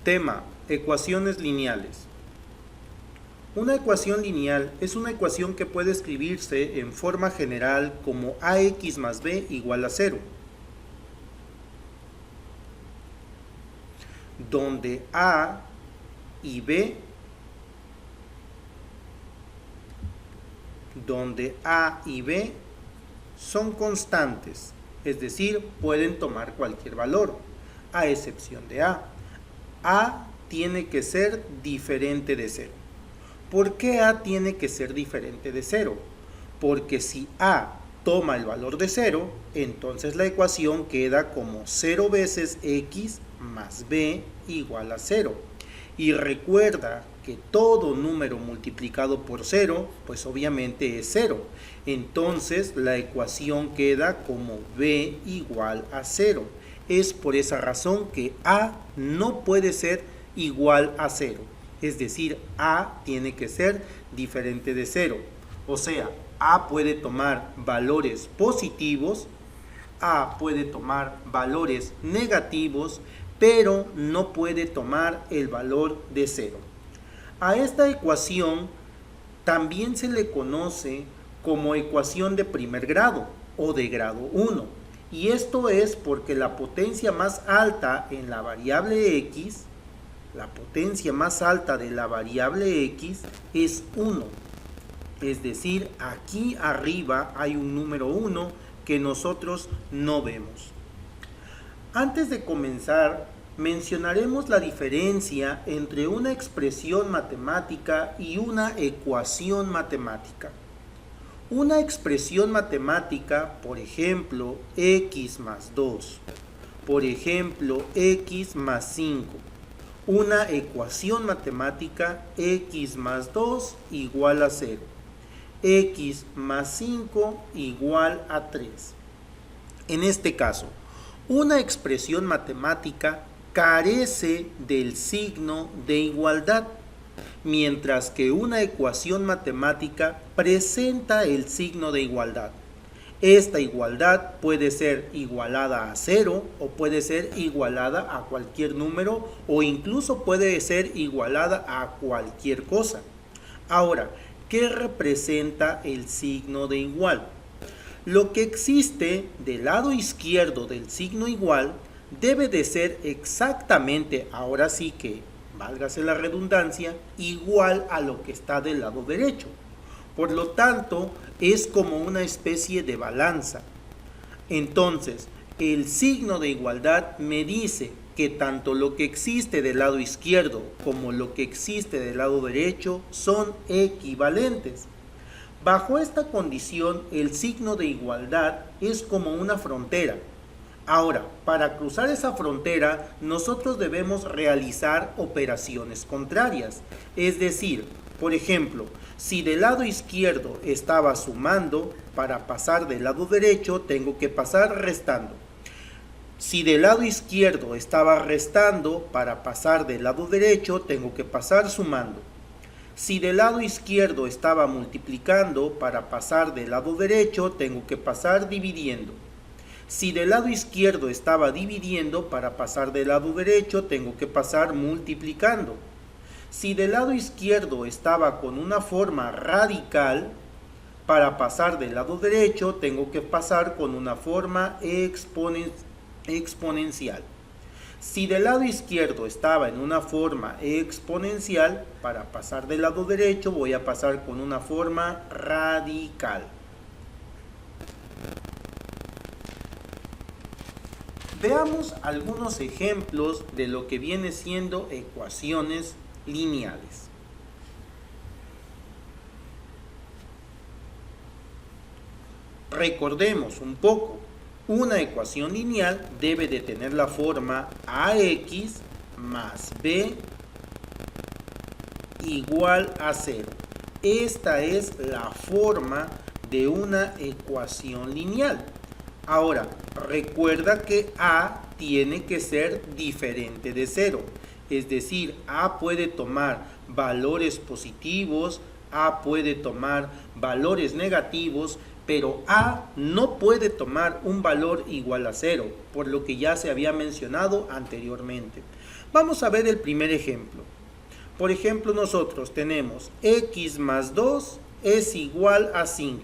Tema: ecuaciones lineales. Una ecuación lineal es una ecuación que puede escribirse en forma general como ax más b igual a 0, donde a y b son constantes, es decir, pueden tomar cualquier valor, a excepción de a. A tiene que ser diferente de 0. ¿Por qué a tiene que ser diferente de 0? Porque si a toma el valor de 0, entonces la ecuación queda como 0 veces x más b igual a 0. Y recuerda que todo número multiplicado por 0, pues obviamente es 0. Entonces la ecuación queda como b igual a 0. Es por esa razón que a no puede ser igual a 0. Es decir, a tiene que ser diferente de 0. O sea, a puede tomar valores positivos, a puede tomar valores negativos, pero no puede tomar el valor de 0. A esta ecuación también se le conoce como ecuación de primer grado o de grado 1. Y esto es porque la potencia más alta en la variable x, la potencia más alta de la variable x es 1. Es decir, aquí arriba hay un número 1 que nosotros no vemos. Antes de comenzar, mencionaremos la diferencia entre una expresión matemática y una ecuación matemática. Una expresión matemática, por ejemplo, x más 2, por ejemplo, x más 5. Una ecuación matemática, x más 2 igual a 0, x más 5 igual a 3. En este caso, una expresión matemática carece del signo de igualdad, mientras que una ecuación matemática presenta el signo de igualdad. Esta igualdad puede ser igualada a 0 o puede ser igualada a cualquier número o incluso puede ser igualada a cualquier cosa. Ahora, ¿qué representa el signo de igual? Lo que existe del lado izquierdo del signo igual debe de ser exactamente, ahora sí que, válgase la redundancia, igual a lo que está del lado derecho. Por lo tanto, es como una especie de balanza. Entonces, el signo de igualdad me dice que tanto lo que existe del lado izquierdo como lo que existe del lado derecho son equivalentes. Bajo esta condición, el signo de igualdad es como una frontera. Ahora, para cruzar esa frontera, nosotros debemos realizar operaciones contrarias. Es decir, por ejemplo, si del lado izquierdo estaba sumando, para pasar del lado derecho tengo que pasar restando. Si del lado izquierdo estaba restando, para pasar del lado derecho tengo que pasar sumando. Si del lado izquierdo estaba multiplicando, para pasar del lado derecho tengo que pasar dividiendo. Si del lado izquierdo estaba dividiendo, para pasar del lado derecho tengo que pasar multiplicando. Si del lado izquierdo estaba con una forma radical, para pasar del lado derecho tengo que pasar con una forma exponencial. Si del lado izquierdo estaba en una forma exponencial, para pasar del lado derecho voy a pasar con una forma radical. Veamos algunos ejemplos de lo que viene siendo ecuaciones lineales. Recordemos un poco, una ecuación lineal debe de tener la forma ax más b igual a 0. Esta es la forma de una ecuación lineal. Ahora, recuerda que a tiene que ser diferente de 0. Es decir, a puede tomar valores positivos, a puede tomar valores negativos, pero a no puede tomar un valor igual a 0, por lo que ya se había mencionado anteriormente. Vamos a ver el primer ejemplo. Por ejemplo, nosotros tenemos x más 2 es igual a 5.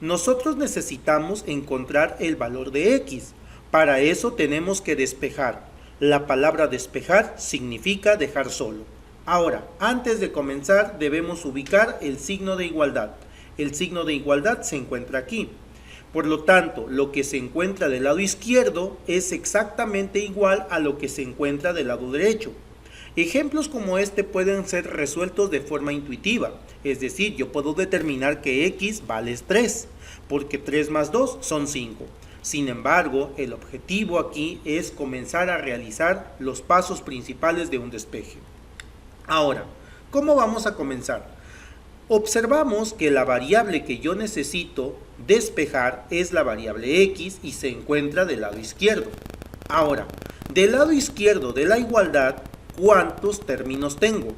Nosotros necesitamos encontrar el valor de x. Para eso tenemos que despejar. La palabra despejar significa dejar solo. Ahora, antes de comenzar, debemos ubicar el signo de igualdad. El signo de igualdad se encuentra aquí. Por lo tanto, lo que se encuentra del lado izquierdo es exactamente igual a lo que se encuentra del lado derecho. Ejemplos como este pueden ser resueltos de forma intuitiva, es decir, yo puedo determinar que x vale 3, porque 3 más 2 son 5. Sin embargo, el objetivo aquí es comenzar a realizar los pasos principales de un despeje. Ahora, ¿cómo vamos a comenzar? Observamos que la variable que yo necesito despejar es la variable x y se encuentra del lado izquierdo. Ahora, del lado izquierdo de la igualdad, ¿cuántos términos tengo?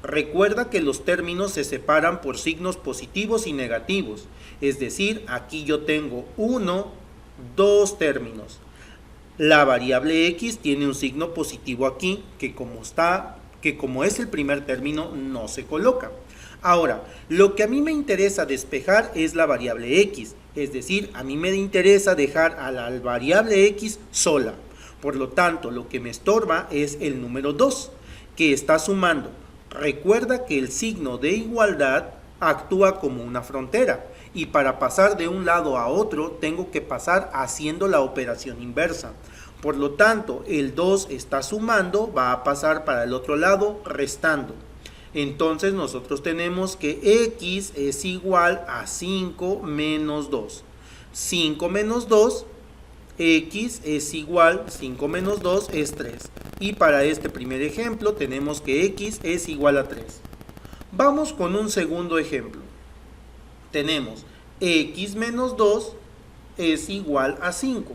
Recuerda que los términos se separan por signos positivos y negativos, es decir, aquí yo tengo 1, 2 términos. La variable x tiene un signo positivo aquí, que como es el primer término, no se coloca. Ahora, lo que a mí me interesa despejar es la variable x, es decir, a mí me interesa dejar a la variable x sola. Por lo tanto, lo que me estorba es el número 2, que está sumando. Recuerda que el signo de igualdad actúa como una frontera, y para pasar de un lado a otro tengo que pasar haciendo la operación inversa. Por lo tanto, el 2 está sumando, va a pasar para el otro lado restando. Entonces nosotros tenemos que x es igual a 5 menos 2. 5 menos 2, x es igual, 5 menos 2 es 3. Y para este primer ejemplo tenemos que x es igual a 3. Vamos con un segundo ejemplo. Tenemos x menos 2 es igual a 5.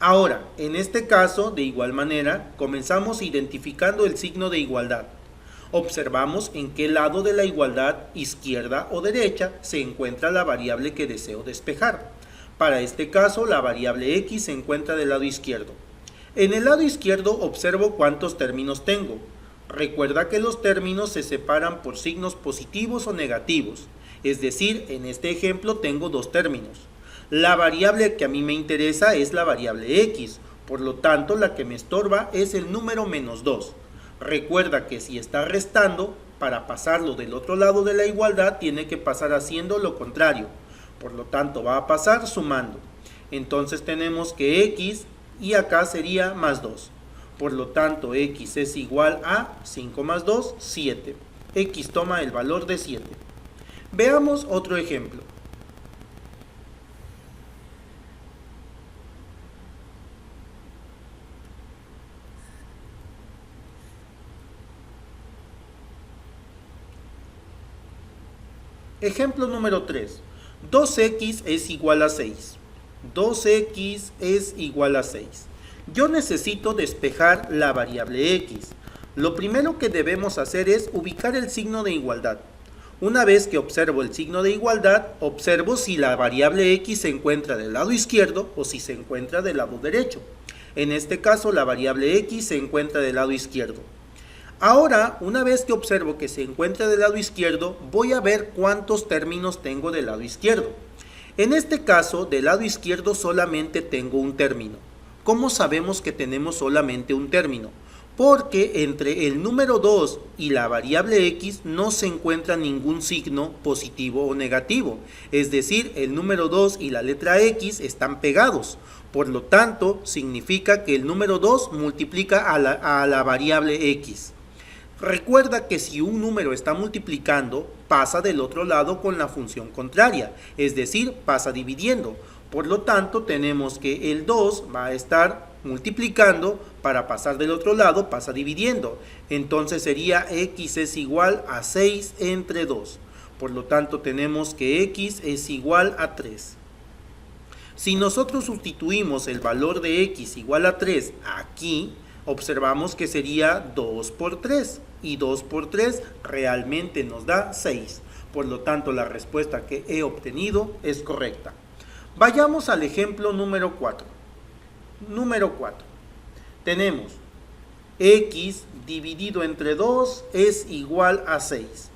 Ahora, en este caso, de igual manera, comenzamos identificando el signo de igualdad. Observamos en qué lado de la igualdad, izquierda o derecha, se encuentra la variable que deseo despejar. Para este caso, la variable x se encuentra del lado izquierdo. En el lado izquierdo observo cuántos términos tengo. Recuerda que los términos se separan por signos positivos o negativos. Es decir, en este ejemplo tengo 2 términos. La variable que a mí me interesa es la variable x, por lo tanto la que me estorba es el número menos 2. Recuerda que si está restando, para pasarlo del otro lado de la igualdad tiene que pasar haciendo lo contrario. Por lo tanto va a pasar sumando. Entonces tenemos que x y acá sería más 2. Por lo tanto x es igual a 5 más 2, 7. X toma el valor de 7. Veamos otro ejemplo. Ejemplo número 3. 2x es igual a 6. 2x es igual a 6. Yo necesito despejar la variable x. Lo primero que debemos hacer es ubicar el signo de igualdad. Una vez que observo el signo de igualdad, observo si la variable x se encuentra del lado izquierdo o si se encuentra del lado derecho. En este caso, la variable x se encuentra del lado izquierdo. Ahora, una vez que observo que se encuentra del lado izquierdo, voy a ver cuántos términos tengo del lado izquierdo. En este caso, del lado izquierdo solamente tengo un término. ¿Cómo sabemos que tenemos solamente un término? Porque entre el número 2 y la variable x no se encuentra ningún signo positivo o negativo. Es decir, el número 2 y la letra x están pegados. Por lo tanto, significa que el número 2 multiplica a la variable x. Recuerda que si un número está multiplicando, pasa del otro lado con la función contraria, es decir, pasa dividiendo. Por lo tanto, tenemos que el 2 va a estar multiplicando, para pasar del otro lado pasa dividiendo. Entonces sería x es igual a 6 entre 2. Por lo tanto, tenemos que x es igual a 3. Si nosotros sustituimos el valor de x igual a 3 aquí, observamos que sería 2 por 3. Y 2 por 3 realmente nos da 6. Por lo tanto, la respuesta que he obtenido es correcta. Vayamos al ejemplo número 4. Número 4. Tenemos X dividido entre 2 es igual a 6.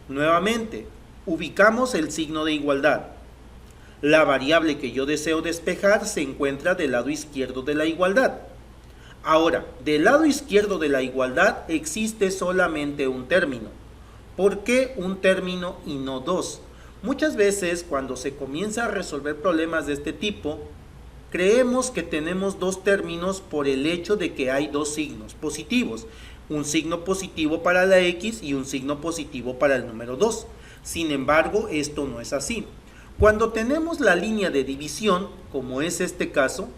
Nuevamente, ubicamos el signo de igualdad. La variable que yo deseo despejar se encuentra del lado izquierdo de la igualdad. Ahora, del lado izquierdo de la igualdad existe solamente un término. ¿Por qué un término y no dos? Muchas veces cuando se comienza a resolver problemas de este tipo, creemos que tenemos dos términos por el hecho de que hay dos signos positivos. Un signo positivo para la X y un signo positivo para el número 2. Sin embargo, esto no es así. Cuando tenemos la línea de división, como es este caso,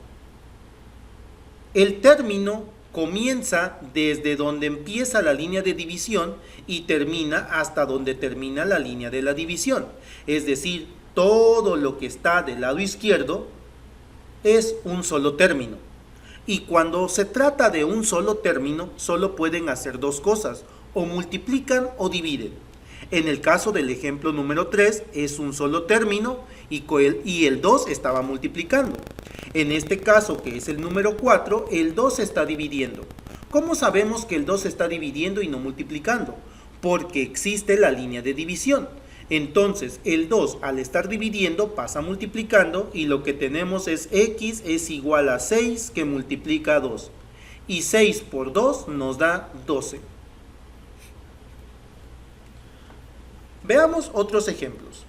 el término comienza desde donde empieza la línea de división y termina hasta donde termina la línea de la división. Es decir, todo lo que está del lado izquierdo es un solo término. Y cuando se trata de un solo término, solo pueden hacer dos cosas, o multiplican o dividen. En el caso del ejemplo número 3 es un solo término y el 2 estaba multiplicando. En este caso, que es el número 4, el 2 está dividiendo. ¿Cómo sabemos que el 2 está dividiendo y no multiplicando? Porque existe la línea de división. Entonces, el 2 al estar dividiendo pasa multiplicando y lo que tenemos es X es igual a 6 que multiplica a 2. Y 6 por 2 nos da 12. Veamos otros ejemplos.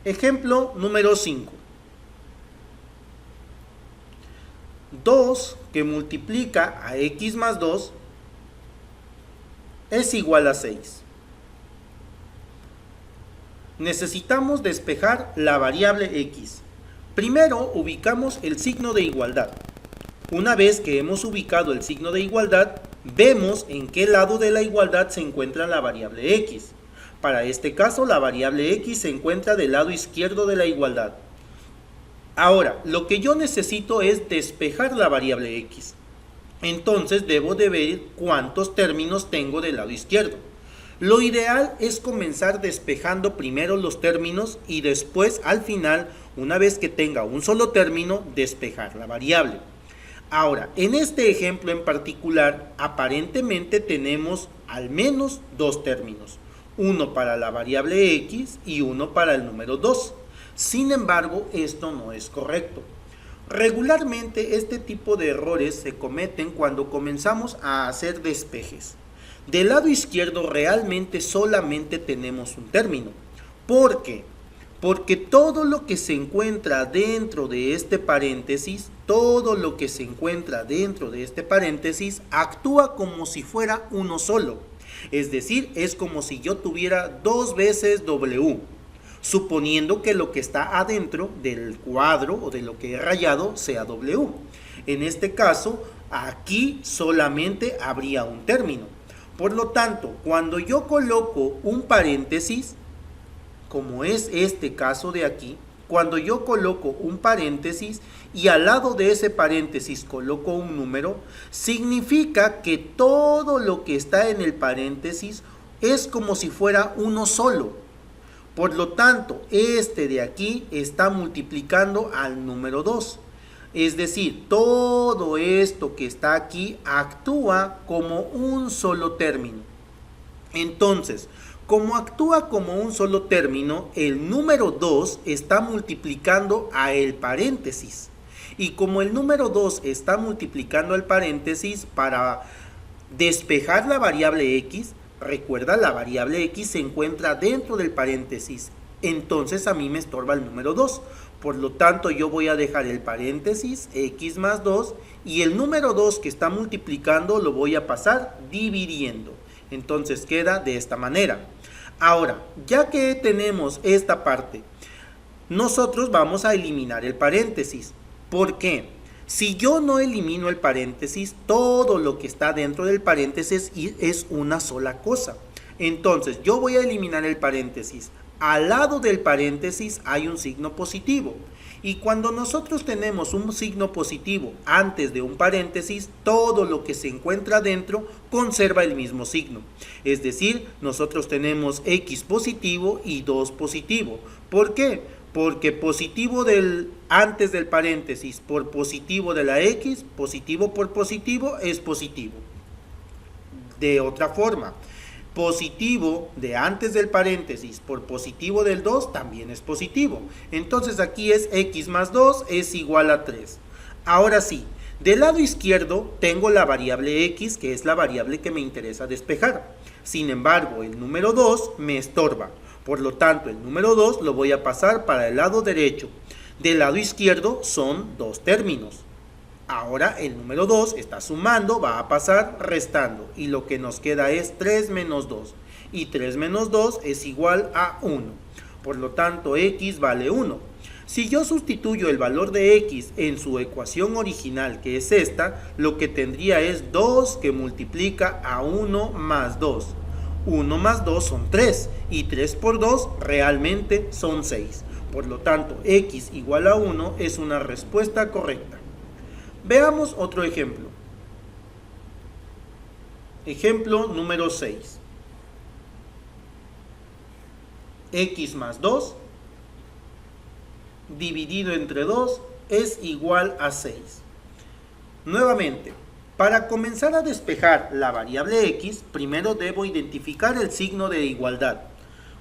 Ejemplo número 5. 2 que multiplica a X más 2 es igual a 6. Necesitamos despejar la variable X. Primero ubicamos el signo de igualdad. Una vez que hemos ubicado el signo de igualdad, vemos en qué lado de la igualdad se encuentra la variable X. Para este caso, la variable X se encuentra del lado izquierdo de la igualdad. Ahora, lo que yo necesito es despejar la variable X. Entonces, debo de ver cuántos términos tengo del lado izquierdo. Lo ideal es comenzar despejando primero los términos y después, al final, una vez que tenga un solo término, despejar la variable. Ahora, en este ejemplo en particular, aparentemente tenemos al menos dos términos. Uno para la variable X y uno para el número 2. Sin embargo, esto no es correcto. Regularmente este tipo de errores se cometen cuando comenzamos a hacer despejes. Del lado izquierdo realmente solamente tenemos un término. ¿Por qué? Porque todo lo que se encuentra dentro de este paréntesis, actúa como si fuera uno solo. Es decir, es como si yo tuviera dos veces W, suponiendo que lo que está adentro del cuadro o de lo que he rayado sea W. En este caso, aquí solamente habría un término. Por lo tanto, cuando yo coloco un paréntesis, como es este caso de aquí, cuando yo coloco un paréntesis y al lado de ese paréntesis coloco un número, significa que todo lo que está en el paréntesis es como si fuera uno solo. Por lo tanto, este de aquí está multiplicando al número 2. Es decir, todo esto que está aquí actúa como un solo término. Entonces, como actúa como un solo término, el número 2 está multiplicando a el paréntesis. Y como el número 2 está multiplicando al paréntesis para despejar la variable X, recuerda, la variable X se encuentra dentro del paréntesis. Entonces a mí me estorba el número 2. Por lo tanto, yo voy a dejar el paréntesis X más 2 y el número 2 que está multiplicando lo voy a pasar dividiendo. Entonces queda de esta manera. Ahora, ya que tenemos esta parte, nosotros vamos a eliminar el paréntesis. ¿Por qué? Si yo no elimino el paréntesis, todo lo que está dentro del paréntesis es una sola cosa. Entonces, yo voy a eliminar el paréntesis. Al lado del paréntesis hay un signo positivo. Y cuando nosotros tenemos un signo positivo antes de un paréntesis, todo lo que se encuentra dentro conserva el mismo signo. Es decir, nosotros tenemos x positivo y 2 positivo. ¿Por qué? Porque positivo antes del paréntesis por positivo de la x, positivo por positivo es positivo. De otra forma, positivo de antes del paréntesis por positivo del 2 también es positivo. Entonces aquí es x más 2 es igual a 3. Ahora sí, del lado izquierdo tengo la variable x, que es la variable que me interesa despejar. Sin embargo, el número 2 me estorba. Por lo tanto, el número 2 lo voy a pasar para el lado derecho. Del lado izquierdo son dos términos. Ahora el número 2 está sumando, va a pasar restando. Y lo que nos queda es 3 menos 2. Y 3 menos 2 es igual a 1. Por lo tanto, x vale 1. Si yo sustituyo el valor de x en su ecuación original, que es esta, lo que tendría es 2 que multiplica a 1 más 2. 1 más 2 son 3 y 3 por 2 realmente son 6. Por lo tanto, x igual a 1 es una respuesta correcta. Veamos otro ejemplo. Ejemplo número 6. X más 2 dividido entre 2 es igual a 6. Nuevamente, para comenzar a despejar la variable x, primero debo identificar el signo de igualdad.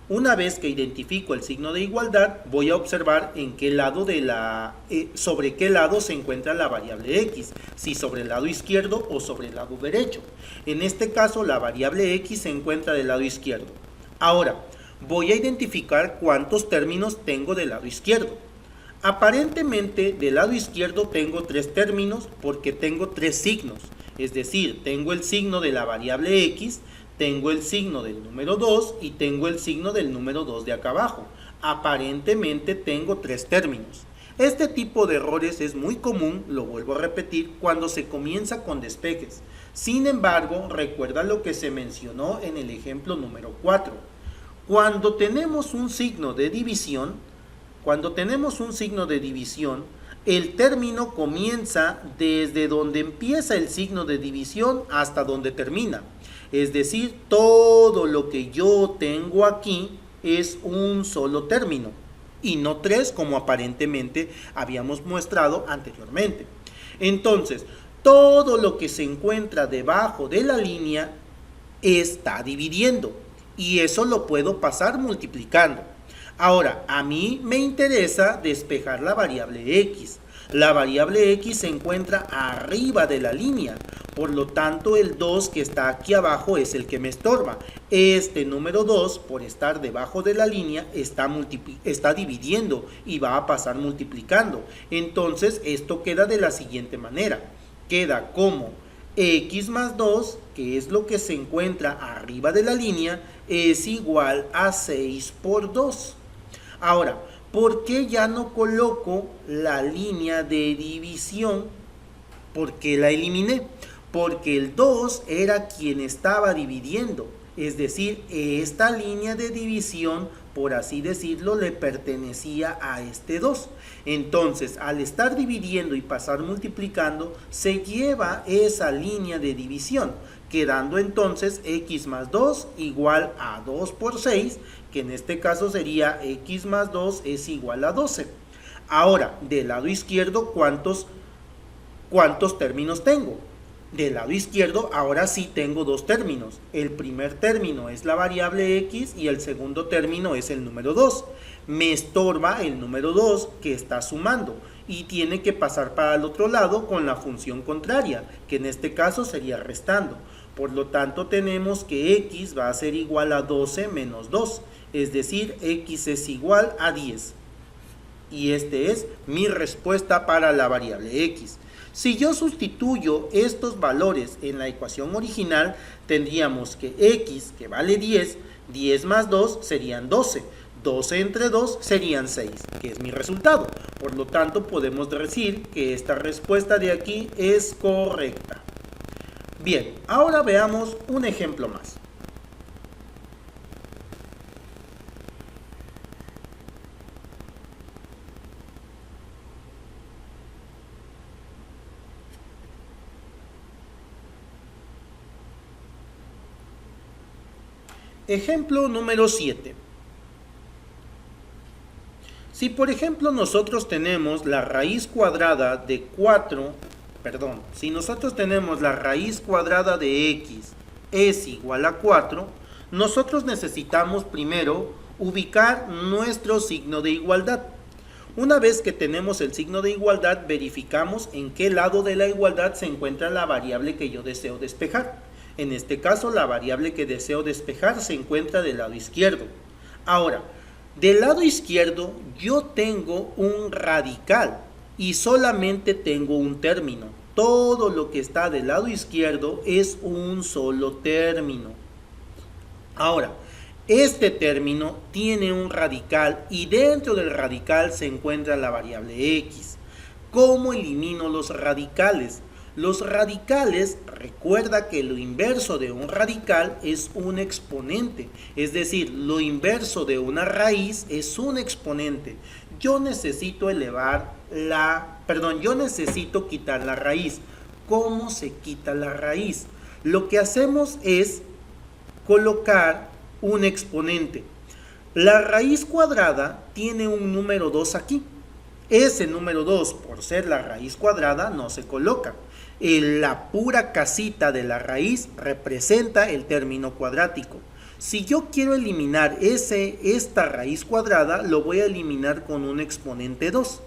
Una vez que identifico el signo de igualdad, voy a observar en qué lado sobre qué lado se encuentra la variable x, si sobre el lado izquierdo o sobre el lado derecho. En este caso, la variable x se encuentra del lado izquierdo. Ahora, voy a identificar cuántos términos tengo del lado izquierdo. Aparentemente, del lado izquierdo tengo 3 términos porque tengo 3 signos. Es decir, tengo el signo de la variable x, tengo el signo del número 2 y tengo el signo del número 2 de acá abajo. Aparentemente tengo 3 términos. Este tipo de errores es muy común, lo vuelvo a repetir, cuando se comienza con despejes. Sin embargo, recuerda lo que se mencionó en el ejemplo número 4. Cuando tenemos un signo de división, el término comienza desde donde empieza el signo de división hasta donde termina. Es decir, todo lo que yo tengo aquí es un solo término y no 3 como aparentemente habíamos mostrado anteriormente. Entonces, todo lo que se encuentra debajo de la línea está dividiendo y eso lo puedo pasar multiplicando. Ahora, a mí me interesa despejar la variable x. La variable x se encuentra arriba de la línea, por lo tanto el 2 que está aquí abajo es el que me estorba. Este número 2, por estar debajo de la línea, está dividiendo y va a pasar multiplicando. Entonces esto queda de la siguiente manera. Queda como x más 2, que es lo que se encuentra arriba de la línea, es igual a 6 por 2. Ahora, ¿por qué ya no coloco la línea de división? ¿Por qué la eliminé? Porque el 2 era quien estaba dividiendo. Es decir, esta línea de división, por así decirlo, le pertenecía a este 2. Entonces, al estar dividiendo y pasar multiplicando, se lleva esa línea de división, quedando entonces x más 2 igual a 2 por 6, que en este caso sería x más 2 es igual a 12. Ahora, del lado izquierdo, ¿cuántos términos tengo? Del lado izquierdo, ahora sí tengo 2 términos. El primer término es la variable x y el segundo término es el número 2. Me estorba el número 2 que está sumando y tiene que pasar para el otro lado con la función contraria, que en este caso sería restando. Por lo tanto, tenemos que x va a ser igual a 12 menos 2, es decir, x es igual a 10. Y este es mi respuesta para la variable x. Si yo sustituyo estos valores en la ecuación original, tendríamos que x, que vale 10, 10 más 2 serían 12. 12 entre 2 serían 6, que es mi resultado. Por lo tanto, podemos decir que esta respuesta de aquí es correcta. Bien, ahora veamos un ejemplo más. Ejemplo número 7. Si por ejemplo nosotros tenemos la raíz cuadrada de 4, si nosotros tenemos la raíz cuadrada de x es igual a 4, nosotros necesitamos primero ubicar nuestro signo de igualdad. Una vez que tenemos el signo de igualdad, verificamos en qué lado de la igualdad se encuentra la variable que yo deseo despejar. En este caso, la variable que deseo despejar se encuentra del lado izquierdo. Ahora, del lado izquierdo yo tengo un radical y solamente tengo un término. Todo lo que está del lado izquierdo es un solo término. Ahora, este término tiene un radical y dentro del radical se encuentra la variable x. ¿Cómo elimino los radicales? Los radicales, recuerda que lo inverso de un radical es un exponente, es decir, lo inverso de una raíz es un exponente. Yo necesito quitar la raíz. ¿Cómo se quita la raíz? Lo que hacemos es colocar un exponente. La raíz cuadrada tiene un número 2 aquí. Ese número 2, por ser la raíz cuadrada, no se coloca. La pura casita de la raíz representa el término cuadrático. Si yo quiero eliminar esta raíz cuadrada, lo voy a eliminar con un exponente 2.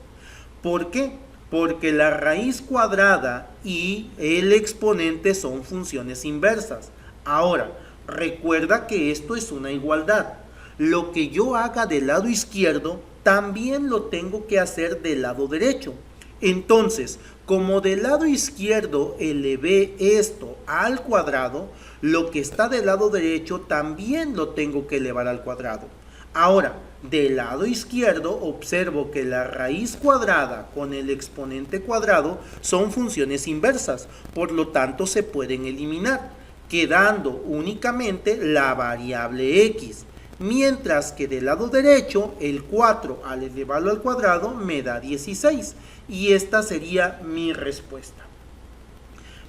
¿Por qué? Porque la raíz cuadrada y el exponente son funciones inversas. Ahora, recuerda que esto es una igualdad. Lo que yo haga del lado izquierdo, también lo tengo que hacer del lado derecho. Entonces, como del lado izquierdo elevé esto al cuadrado, lo que está del lado derecho también lo tengo que elevar al cuadrado. Ahora, del lado izquierdo observo que la raíz cuadrada con el exponente cuadrado son funciones inversas, por lo tanto se pueden eliminar, quedando únicamente la variable x. Mientras que del lado derecho, el 4 al elevarlo al cuadrado me da 16. Y esta sería mi respuesta.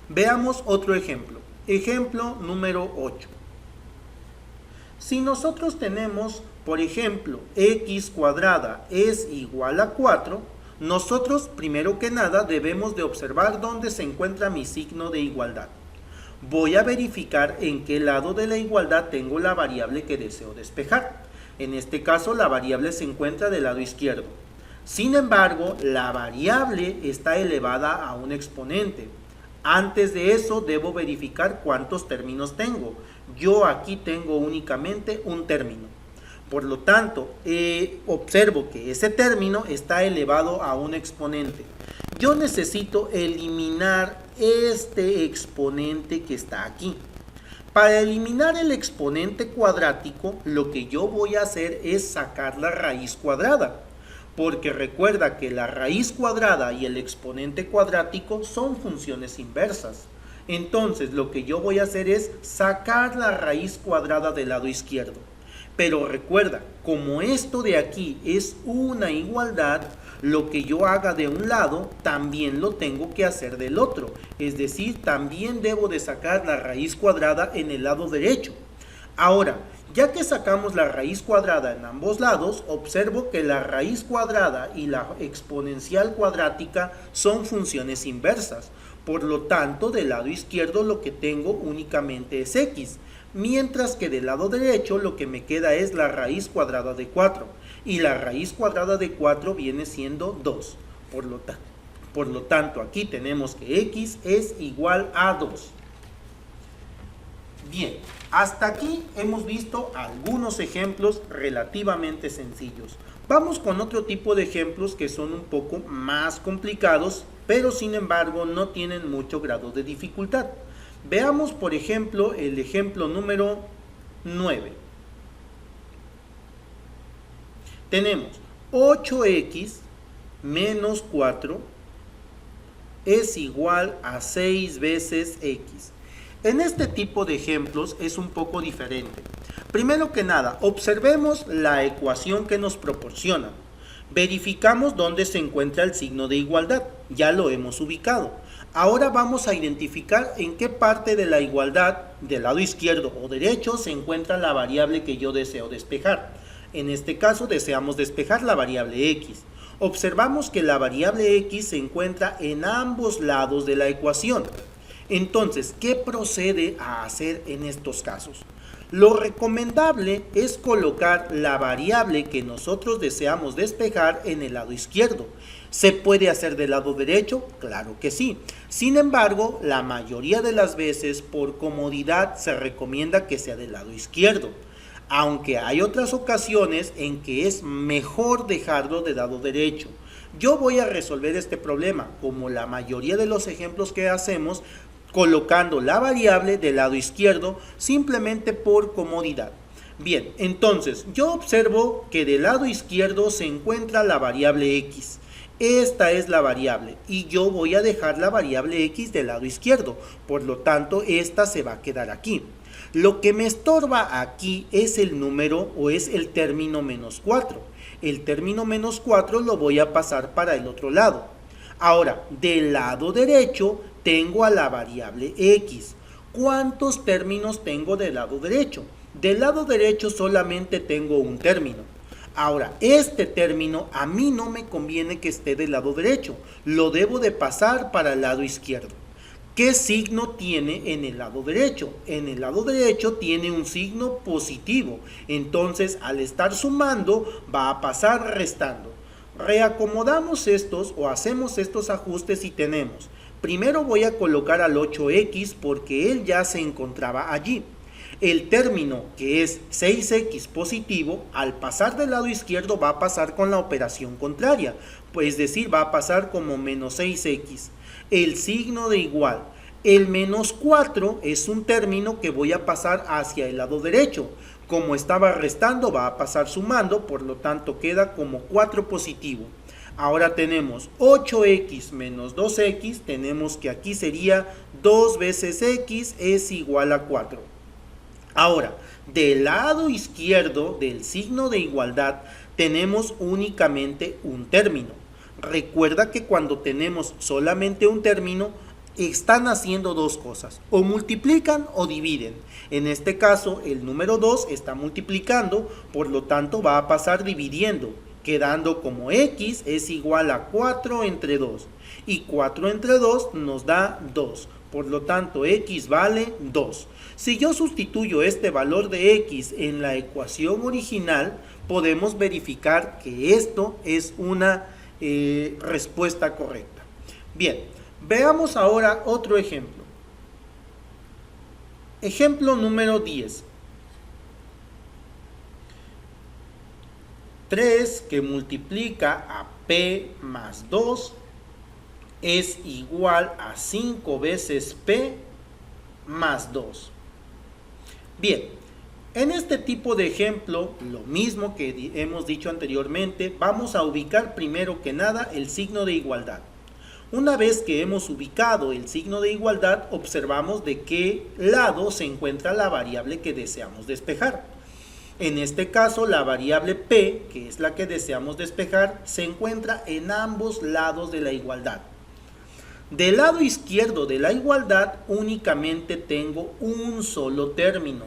Veamos otro ejemplo. Ejemplo número 8. Si nosotros tenemos, por ejemplo, x cuadrada es igual a 4, nosotros primero que nada debemos de observar dónde se encuentra mi signo de igualdad. Voy a verificar en qué lado de la igualdad tengo la variable que deseo despejar. En este caso, la variable se encuentra del lado izquierdo. Sin embargo, la variable está elevada a un exponente. Antes de eso, debo verificar cuántos términos tengo. Yo aquí tengo únicamente un término. Por lo tanto, observo que ese término está elevado a un exponente. Yo necesito eliminar este exponente que está aquí. Para eliminar el exponente cuadrático, lo que yo voy a hacer es sacar la raíz cuadrada. Porque recuerda que la raíz cuadrada y el exponente cuadrático son funciones inversas. Entonces, lo que yo voy a hacer es sacar la raíz cuadrada del lado izquierdo. Pero recuerda, como esto de aquí es una igualdad, lo que yo haga de un lado, también lo tengo que hacer del otro. Es decir, también debo de sacar la raíz cuadrada en el lado derecho. Ahora, ya que sacamos la raíz cuadrada en ambos lados, observo que la raíz cuadrada y la exponencial cuadrática son funciones inversas. Por lo tanto, del lado izquierdo lo que tengo únicamente es x. Mientras que del lado derecho lo que me queda es la raíz cuadrada de 4. Y la raíz cuadrada de 4 viene siendo 2. Por lo tanto, aquí tenemos que x es igual a 2. Bien, hasta aquí hemos visto algunos ejemplos relativamente sencillos. Vamos con otro tipo de ejemplos que son un poco más complicados, pero sin embargo no tienen mucho grado de dificultad. Veamos, por ejemplo, el ejemplo número 9. Tenemos 8x menos 4 es igual a 6 veces x. En este tipo de ejemplos es un poco diferente. Primero que nada, observemos la ecuación que nos proporciona. Verificamos dónde se encuentra el signo de igualdad. Ya lo hemos ubicado. Ahora vamos a identificar en qué parte de la igualdad, del lado izquierdo o derecho, se encuentra la variable que yo deseo despejar. En este caso deseamos despejar la variable x. Observamos que la variable x se encuentra en ambos lados de la ecuación. Entonces, ¿qué procede a hacer en estos casos? Lo recomendable es colocar la variable que nosotros deseamos despejar en el lado izquierdo. ¿Se puede hacer del lado derecho? Claro que sí. Sin embargo, la mayoría de las veces, por comodidad, se recomienda que sea del lado izquierdo. Aunque hay otras ocasiones en que es mejor dejarlo del lado derecho. Yo voy a resolver este problema, como la mayoría de los ejemplos que hacemos, colocando la variable del lado izquierdo simplemente por comodidad. Bien, entonces yo observo que del lado izquierdo se encuentra la variable x. Esta es la variable y yo voy a dejar la variable x del lado izquierdo, por lo tanto esta se va a quedar aquí. Lo que me estorba aquí es el número o es el término menos 4. El término menos 4 lo voy a pasar para el otro lado. Ahora, del lado derecho tengo a la variable x. ¿Cuántos términos tengo del lado derecho? Del lado derecho solamente tengo un término. Ahora, este término a mí no me conviene que esté del lado derecho. Lo debo de pasar para el lado izquierdo. ¿Qué signo tiene en el lado derecho? En el lado derecho tiene un signo positivo. Entonces, al estar sumando, va a pasar restando. Reacomodamos estos o hacemos estos ajustes y tenemos. Primero voy a colocar al 8x porque él ya se encontraba allí. El término que es 6x positivo, al pasar del lado izquierdo va a pasar con la operación contraria, pues es decir, va a pasar como menos 6x. El signo de igual. El menos 4 es un término que voy a pasar hacia el lado derecho. Como estaba restando, va a pasar sumando, por lo tanto queda como 4 positivo. Ahora tenemos 8x menos 2x, tenemos que aquí sería 2 veces x es igual a 4. Ahora, del lado izquierdo del signo de igualdad tenemos únicamente un término. Recuerda que cuando tenemos solamente un término, están haciendo dos cosas, o multiplican o dividen. En este caso, el número 2 está multiplicando, por lo tanto va a pasar dividiendo, quedando como x es igual a 4 entre 2. Y 4 entre 2 nos da 2. Por lo tanto, x vale 2. Si yo sustituyo este valor de x en la ecuación original, podemos verificar que esto es una respuesta correcta. Bien, veamos ahora otro ejemplo. Ejemplo número 10. 3 que multiplica a p más 2 es igual a 5 veces p más 2. Bien, en este tipo de ejemplo, lo mismo que hemos dicho anteriormente, vamos a ubicar primero que nada el signo de igualdad. Una vez que hemos ubicado el signo de igualdad, observamos de qué lado se encuentra la variable que deseamos despejar. En este caso, la variable p, que es la que deseamos despejar, se encuentra en ambos lados de la igualdad. Del lado izquierdo de la igualdad únicamente tengo un solo término.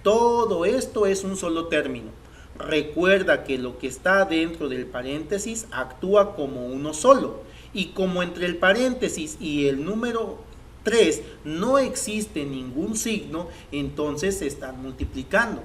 Todo esto es un solo término. Recuerda que lo que está dentro del paréntesis actúa como uno solo. Y como entre el paréntesis y el número 3 no existe ningún signo, entonces se están multiplicando.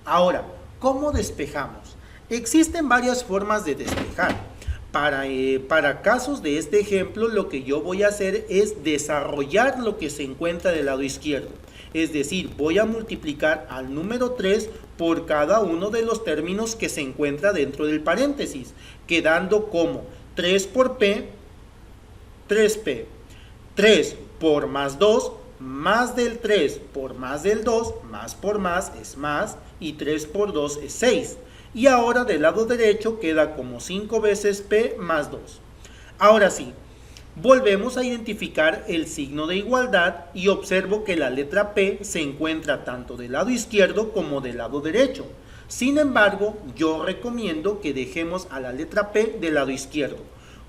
Ahora, ¿cómo despejamos? Existen varias formas de despejar. Para casos de este ejemplo, lo que yo voy a hacer es desarrollar lo que se encuentra del lado izquierdo. Es decir, voy a multiplicar al número 3 por cada uno de los términos que se encuentra dentro del paréntesis, quedando como 3 por p, 3p. 3 por más 2, más del 3 por más del 2, más por más es más, y 3 por 2 es 6. Y ahora del lado derecho queda como 5 veces p más 2. Ahora sí, volvemos a identificar el signo de igualdad y observo que la letra p se encuentra tanto del lado izquierdo como del lado derecho. Sin embargo, yo recomiendo que dejemos a la letra p del lado izquierdo.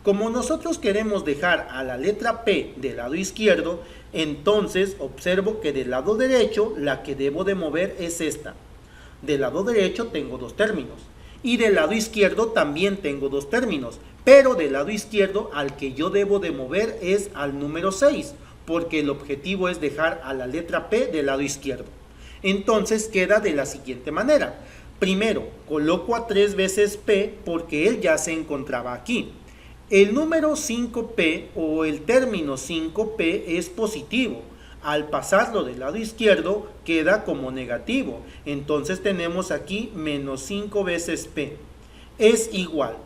Como nosotros queremos dejar a la letra P del lado izquierdo, entonces observo que del lado derecho la que debo de mover es esta. Del lado derecho tengo dos términos y del lado izquierdo también tengo dos términos, pero del lado izquierdo al que yo debo de mover es al número 6, porque el objetivo es dejar a la letra P del lado izquierdo. Entonces queda de la siguiente manera. Primero, coloco a 3 veces P porque él ya se encontraba aquí. El número 5P o el término 5P es positivo. Al pasarlo del lado izquierdo queda como negativo. Entonces tenemos aquí menos 5 veces P. Es igual.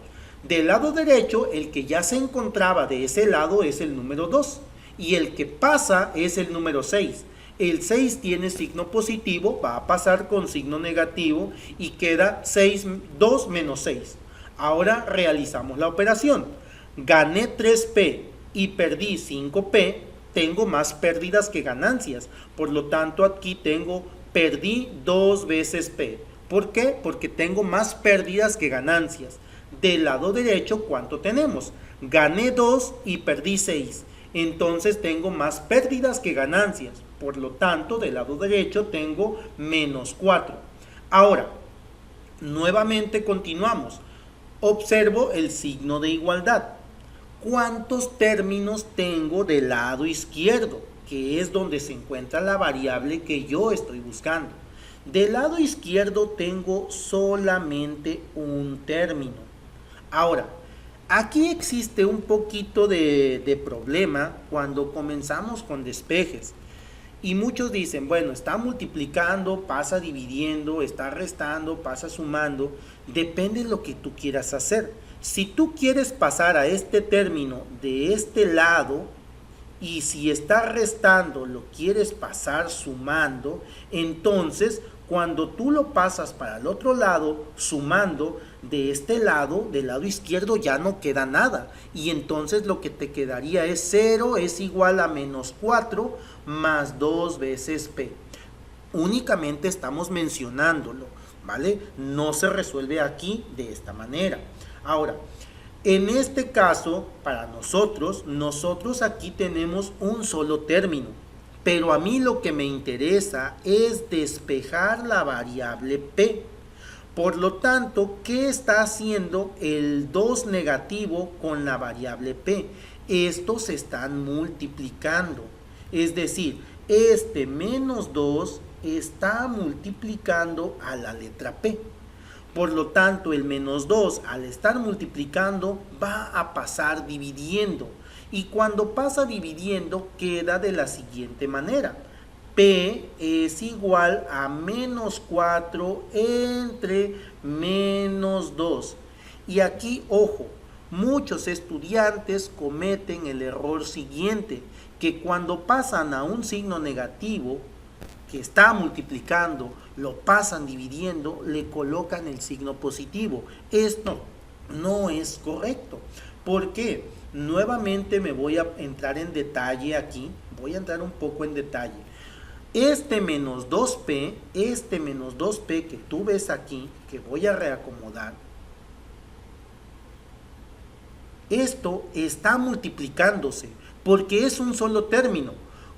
Del lado derecho, el que ya se encontraba de ese lado es el número 2. Y el que pasa es el número 6. El 6 tiene signo positivo, va a pasar con signo negativo y queda 2 menos 6. Ahora realizamos la operación. Gané 3P y perdí 5P, tengo más pérdidas que ganancias. Por lo tanto, aquí perdí 2 veces P. ¿Por qué? Porque tengo más pérdidas que ganancias. Del lado derecho, ¿cuánto tenemos? Gané 2 y perdí 6. Entonces tengo más pérdidas que ganancias. Por lo tanto, del lado derecho tengo menos 4. Ahora, nuevamente continuamos. Observo el signo de igualdad. ¿Cuántos términos tengo del lado izquierdo? Que es donde se encuentra la variable que yo estoy buscando. Del lado izquierdo tengo solamente un término. Ahora, aquí existe un poquito de problema cuando comenzamos con despejes. Y muchos dicen, bueno, está multiplicando, pasa dividiendo, está restando, pasa sumando. Depende de lo que tú quieras hacer. Si tú quieres pasar a este término de este lado y si está restando lo quieres pasar sumando, entonces cuando tú lo pasas para el otro lado sumando, de este lado, del lado izquierdo ya no queda nada y entonces lo que te quedaría es 0 es igual a menos 4 más 2 veces P. Únicamente estamos mencionándolo, ¿vale? No se resuelve aquí de esta manera. Ahora, en este caso, para nosotros aquí tenemos un solo término, pero a mí lo que me interesa es despejar la variable P. Por lo tanto, ¿qué está haciendo el 2 negativo con la variable P? Estos se están multiplicando, es decir, este menos 2 está multiplicando a la letra P. Por lo tanto, el menos 2 al estar multiplicando va a pasar dividiendo. Y cuando pasa dividiendo queda de la siguiente manera. P es igual a menos 4 entre menos 2. Y aquí, ojo, muchos estudiantes cometen el error siguiente, que cuando pasan a un signo negativo, que está multiplicando, lo pasan dividiendo, le colocan el signo positivo. Esto no es correcto. ¿Por qué? Nuevamente me voy a entrar en detalle aquí, voy a entrar un poco en detalle. Este menos 2P que tú ves aquí, que voy a reacomodar, esto está multiplicándose porque es un solo término.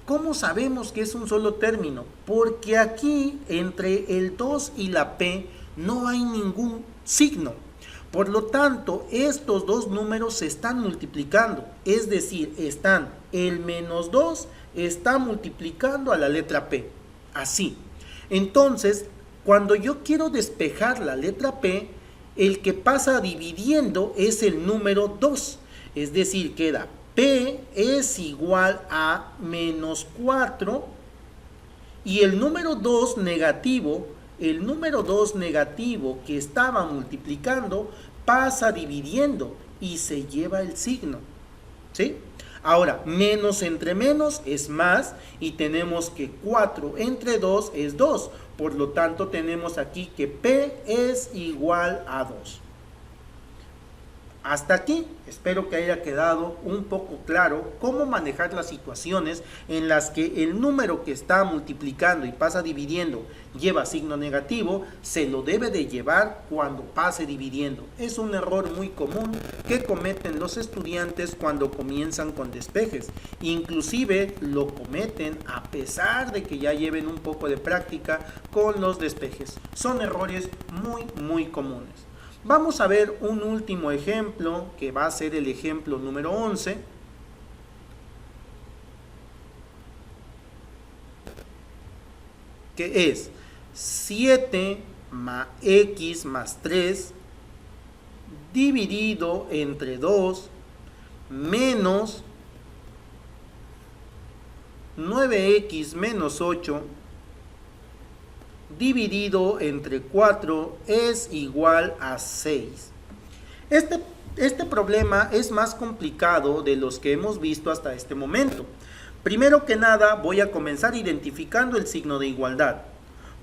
¿Cómo sabemos que es un solo término? Porque aquí entre el 2 y la P no hay ningún signo. Por lo tanto, estos dos números se están multiplicando. Es decir, el menos 2 está multiplicando a la letra P. Así. Entonces, cuando yo quiero despejar la letra P, el que pasa dividiendo es el número 2. Es decir, queda P es igual a menos 4 y el número 2 negativo que estaba multiplicando pasa dividiendo y se lleva el signo, ¿sí? Ahora, menos entre menos es más y tenemos que 4 entre 2 es 2. Por lo tanto, tenemos aquí que P es igual a 2. Hasta aquí, espero que haya quedado un poco claro cómo manejar las situaciones en las que el número que está multiplicando y pasa dividiendo lleva signo negativo, se lo debe de llevar cuando pase dividiendo. Es un error muy común que cometen los estudiantes cuando comienzan con despejes. Inclusive lo cometen a pesar de que ya lleven un poco de práctica con los despejes. Son errores muy comunes. Vamos a ver un último ejemplo, que va a ser el ejemplo número 11. Que es 7 más x más 3 dividido entre 2 menos 9x menos 8 dividido entre 4 es igual a 6. Este problema es más complicado de los que hemos visto hasta este momento. Primero que nada, voy a comenzar identificando el signo de igualdad.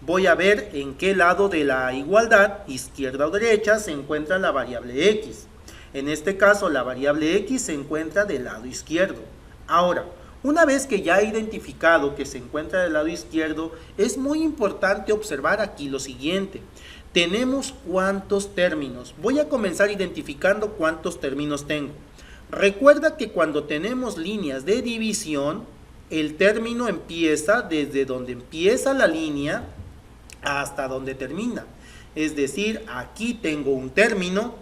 Voy a ver en qué lado de la igualdad, izquierda o derecha, se encuentra la variable x. En este caso, la variable x se encuentra del lado izquierdo. Ahora, una vez que ya he identificado que se encuentra del lado izquierdo, es muy importante observar aquí lo siguiente. Tenemos cuántos términos. Voy a comenzar identificando cuántos términos tengo. Recuerda que cuando tenemos líneas de división, el término empieza desde donde empieza la línea hasta donde termina. Es decir, aquí tengo un término,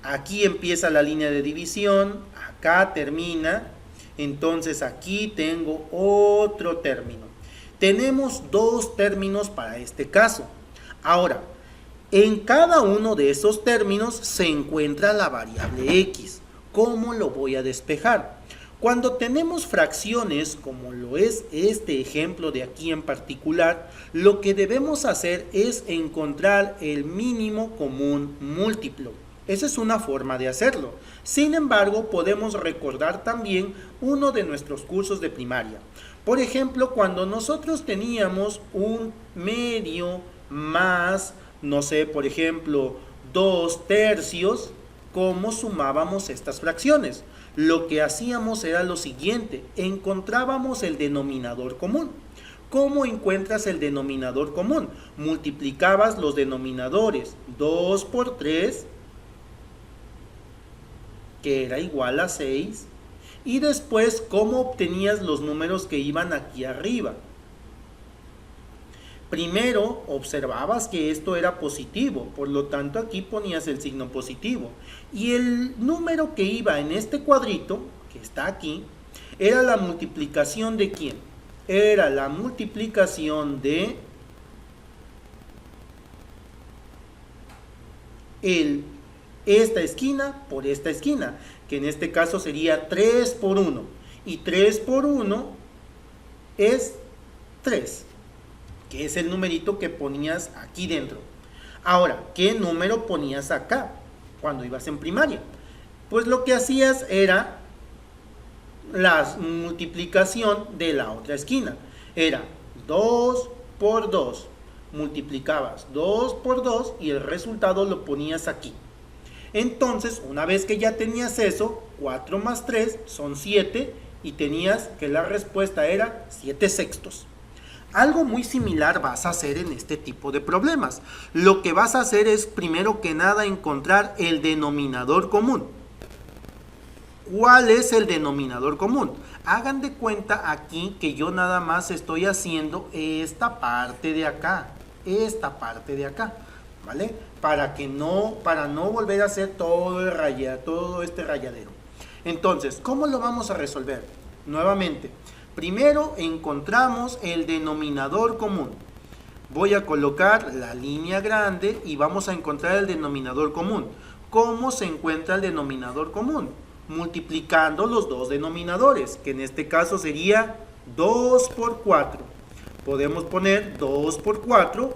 aquí empieza la línea de división, acá termina. Entonces aquí tengo otro término. Tenemos dos términos para este caso. Ahora, en cada uno de esos términos se encuentra la variable x. ¿Cómo lo voy a despejar? Cuando tenemos fracciones, como lo es este ejemplo de aquí en particular, lo que debemos hacer es encontrar el mínimo común múltiplo. Esa es una forma de hacerlo. Sin embargo, podemos recordar también uno de nuestros cursos de primaria. Por ejemplo, cuando nosotros teníamos un medio más, no sé, por ejemplo, 2/3, ¿cómo sumábamos estas fracciones? Lo que hacíamos era lo siguiente, encontrábamos el denominador común. ¿Cómo encuentras el denominador común? Multiplicabas los denominadores, 2 por 3, que era igual a 6, y después cómo obtenías los números que iban aquí arriba. Primero observabas que esto era positivo, por lo tanto aquí ponías el signo positivo, y el número que iba en este cuadrito, que está aquí, era la multiplicación de ¿quién? Era la multiplicación de esta esquina por esta esquina, que en este caso sería 3 por 1, y 3 por 1 es 3, que es el numerito que ponías aquí dentro. Ahora, ¿qué número ponías acá cuando ibas en primaria? Pues lo que hacías era la multiplicación de la otra esquina. Era 2 por 2, multiplicabas 2 por 2 y el resultado lo ponías aquí. Entonces, una vez que ya tenías eso, 4 más 3 son 7 y tenías que la respuesta era 7/6. Algo muy similar vas a hacer en este tipo de problemas. Lo que vas a hacer es, primero que nada, encontrar el denominador común. ¿Cuál es el denominador común? Hagan de cuenta aquí que yo nada más estoy haciendo esta parte de acá, ¿vale? Para no volver a hacer todo este rayadero. Entonces, ¿cómo lo vamos a resolver? Nuevamente, primero encontramos el denominador común. Voy a colocar la línea grande y vamos a encontrar el denominador común. ¿Cómo se encuentra el denominador común? Multiplicando los dos denominadores, que en este caso sería 2 por 4. Podemos poner 2 por 4,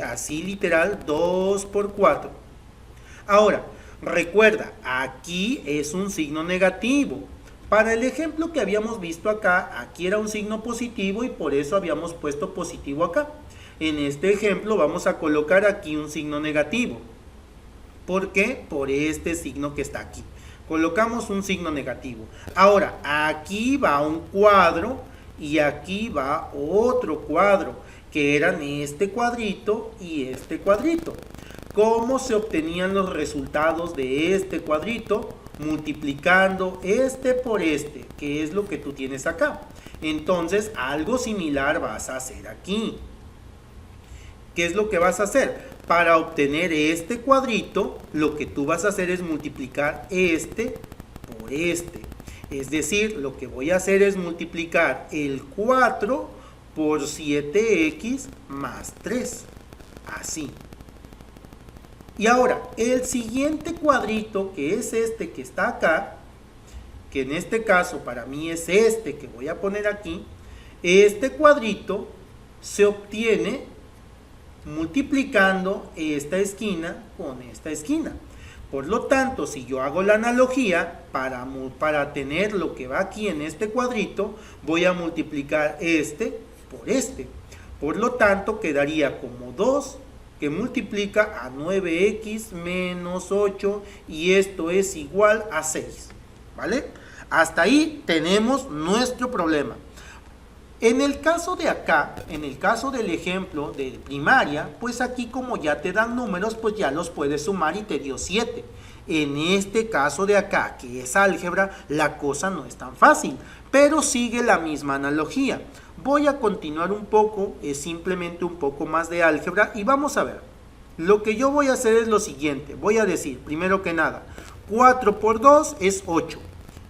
así literal, 2 por 4. Ahora, recuerda, aquí es un signo negativo. Para el ejemplo que habíamos visto acá, aquí era un signo positivo y por eso habíamos puesto positivo acá. En este ejemplo vamos a colocar aquí un signo negativo. ¿Por qué? Por este signo que está aquí. Colocamos un signo negativo. Ahora, aquí va un cuadro y aquí va otro cuadro, que eran este cuadrito y este cuadrito. ¿Cómo se obtenían los resultados de este cuadrito? Multiplicando este por este, que es lo que tú tienes acá. Entonces, algo similar vas a hacer aquí. ¿Qué es lo que vas a hacer? Para obtener este cuadrito, lo que tú vas a hacer es multiplicar este por este. Es decir, lo que voy a hacer es multiplicar el 4 por 7x más 3. Así. Y ahora, el siguiente cuadrito, que es este que está acá, que en este caso para mí es este que voy a poner aquí, este cuadrito se obtiene multiplicando esta esquina con esta esquina. Por lo tanto, si yo hago la analogía, para tener lo que va aquí en este cuadrito, voy a multiplicar este por este. Por lo tanto, quedaría como 2 que multiplica a 9x menos 8 y esto es igual a 6. ¿Vale? Hasta ahí tenemos nuestro problema. En el caso de acá, en el caso del ejemplo de primaria, pues aquí como ya te dan números, pues ya los puedes sumar y te dio 7. En este caso de acá, que es álgebra, la cosa no es tan fácil, pero sigue la misma analogía. Voy a continuar un poco, es simplemente un poco más de álgebra y vamos a ver. Lo que yo voy a hacer es lo siguiente, voy a decir, primero que nada, 4 por 2 es 8.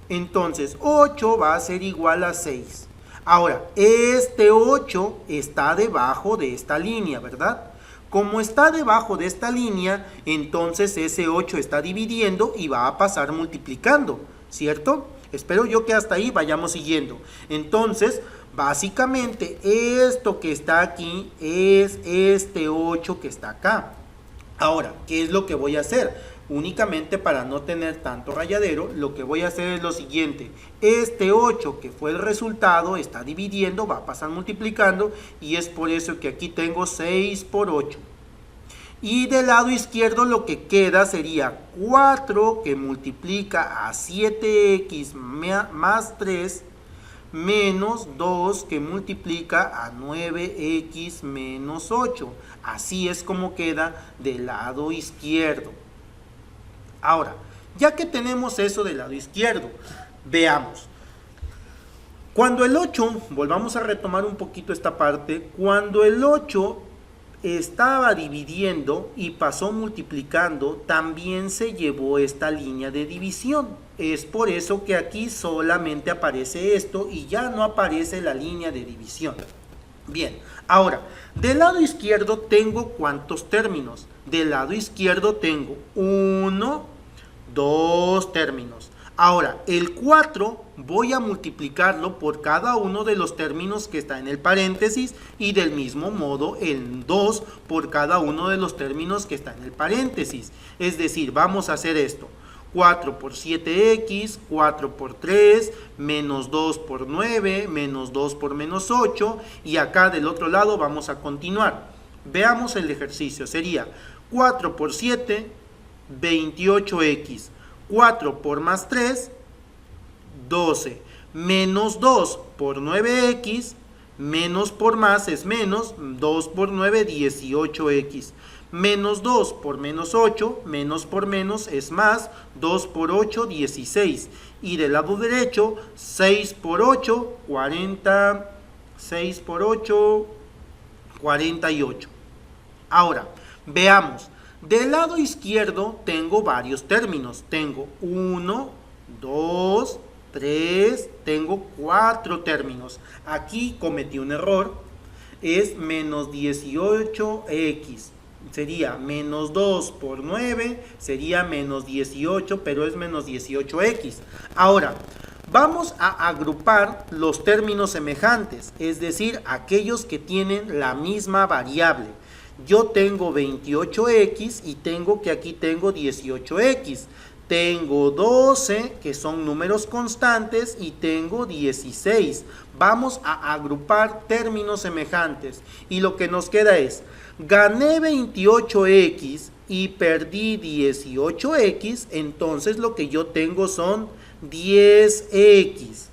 Entonces, 8 va a ser igual a 6. Ahora, este 8 está debajo de esta línea, ¿verdad? Como está debajo de esta línea, entonces ese 8 está dividiendo y va a pasar multiplicando, ¿cierto? Espero yo que hasta ahí vayamos siguiendo. Entonces, básicamente, esto que está aquí es este 8 que está acá. Ahora, ¿qué es lo que voy a hacer? Únicamente para no tener tanto rayadero, lo que voy a hacer es lo siguiente. Este 8 que fue el resultado está dividiendo, va a pasar multiplicando y es por eso que aquí tengo 6 por 8. Y del lado izquierdo lo que queda sería 4 que multiplica a 7x más 3 menos 2 que multiplica a 9x menos 8. Así es como queda del lado izquierdo. Ahora, ya que tenemos eso del lado izquierdo, veamos. Cuando el 8, volvamos a retomar un poquito esta parte, cuando el 8 estaba dividiendo y pasó multiplicando, también se llevó esta línea de división. Es por eso que aquí solamente aparece esto y ya no aparece la línea de división. Bien, ahora, del lado izquierdo tengo ¿cuántos términos? Del lado izquierdo tengo 1, 2 términos. Ahora, el 4 voy a multiplicarlo por cada uno de los términos que está en el paréntesis y del mismo modo el 2 por cada uno de los términos que está en el paréntesis. Es decir, vamos a hacer esto. 4 por 7x, 4 por 3, menos 2 por 9, menos 2 por menos 8 y acá del otro lado vamos a continuar. Veamos el ejercicio, sería 4 por 7, 28x, 4 por más 3, 12, menos 2 por 9x, menos por más es menos, 2 por 9, 18x. Menos 2 por menos 8, menos por menos es más, 2 por 8, 16. Y del lado derecho, 6 por 8, 40, 6 por 8, 48. Ahora, veamos. Del lado izquierdo tengo varios términos. Tengo 1, 2, 3, tengo 4 términos. Aquí cometí un error. Es menos 18x. Sería menos 2 por 9, sería menos 18, pero es menos 18x. Ahora, vamos a agrupar los términos semejantes, es decir, aquellos que tienen la misma variable. Yo tengo 28x y tengo que aquí tengo 18x. Tengo 12, que son números constantes, y tengo 16. Vamos a agrupar términos semejantes. Y lo que nos queda es, gané 28x y perdí 18x, entonces lo que yo tengo son 10x.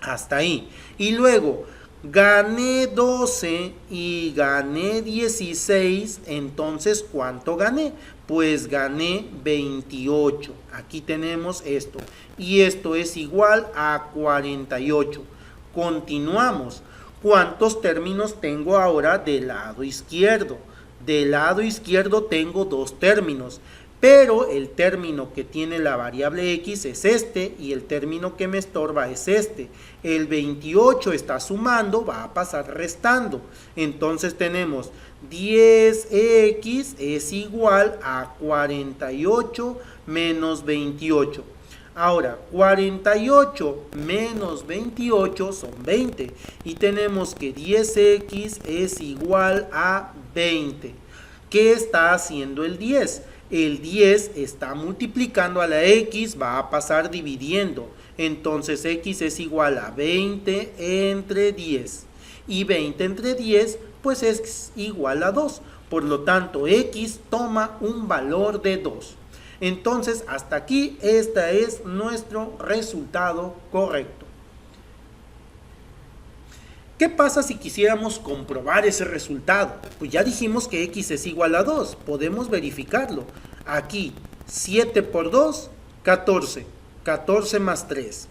Hasta ahí. Y luego gané 12 y gané 16, entonces ¿cuánto gané? Pues gané 28. Aquí tenemos esto. Y esto es igual a 48. Continuamos. ¿Cuántos términos tengo ahora del lado izquierdo? Del lado izquierdo tengo dos términos, pero el término que tiene la variable x es este y el término que me estorba es este. El 28 está sumando, va a pasar restando. Entonces tenemos 10x es igual a 48 menos 28. Ahora, 48 menos 28 son 20 y tenemos que 10x es igual a 20. ¿Qué está haciendo el 10? El 10 está multiplicando a la x, va a pasar dividiendo. Entonces x es igual a 20 entre 10. Y 20 entre 10 pues es igual a 2. Por lo tanto, x toma un valor de 2. Entonces, hasta aquí, este es nuestro resultado correcto. ¿Qué pasa si quisiéramos comprobar ese resultado? Pues ya dijimos que x es igual a 2, podemos verificarlo. Aquí, 7 por 2, 14, 14 más 3,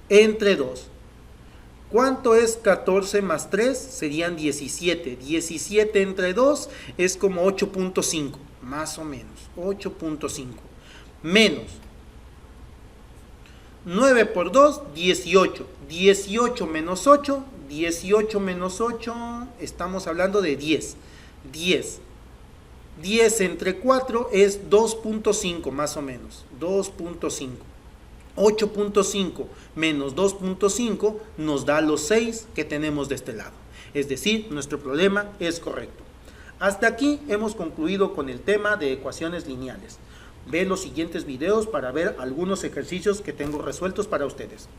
entre 2. ¿Cuánto es 14 más 3? Serían 17. 17 entre 2 es como 8.5, más o menos, 8.5. Menos 9 por 2, 18. 18 menos 8, 18 menos 8, estamos hablando de 10. 10. 10 entre 4 es 2.5, más o menos, 2.5. 8.5 menos 2.5 nos da los 6 que tenemos de este lado. Es decir, nuestro problema es correcto. Hasta aquí hemos concluido con el tema de ecuaciones lineales. Ve los siguientes videos para ver algunos ejercicios que tengo resueltos para ustedes.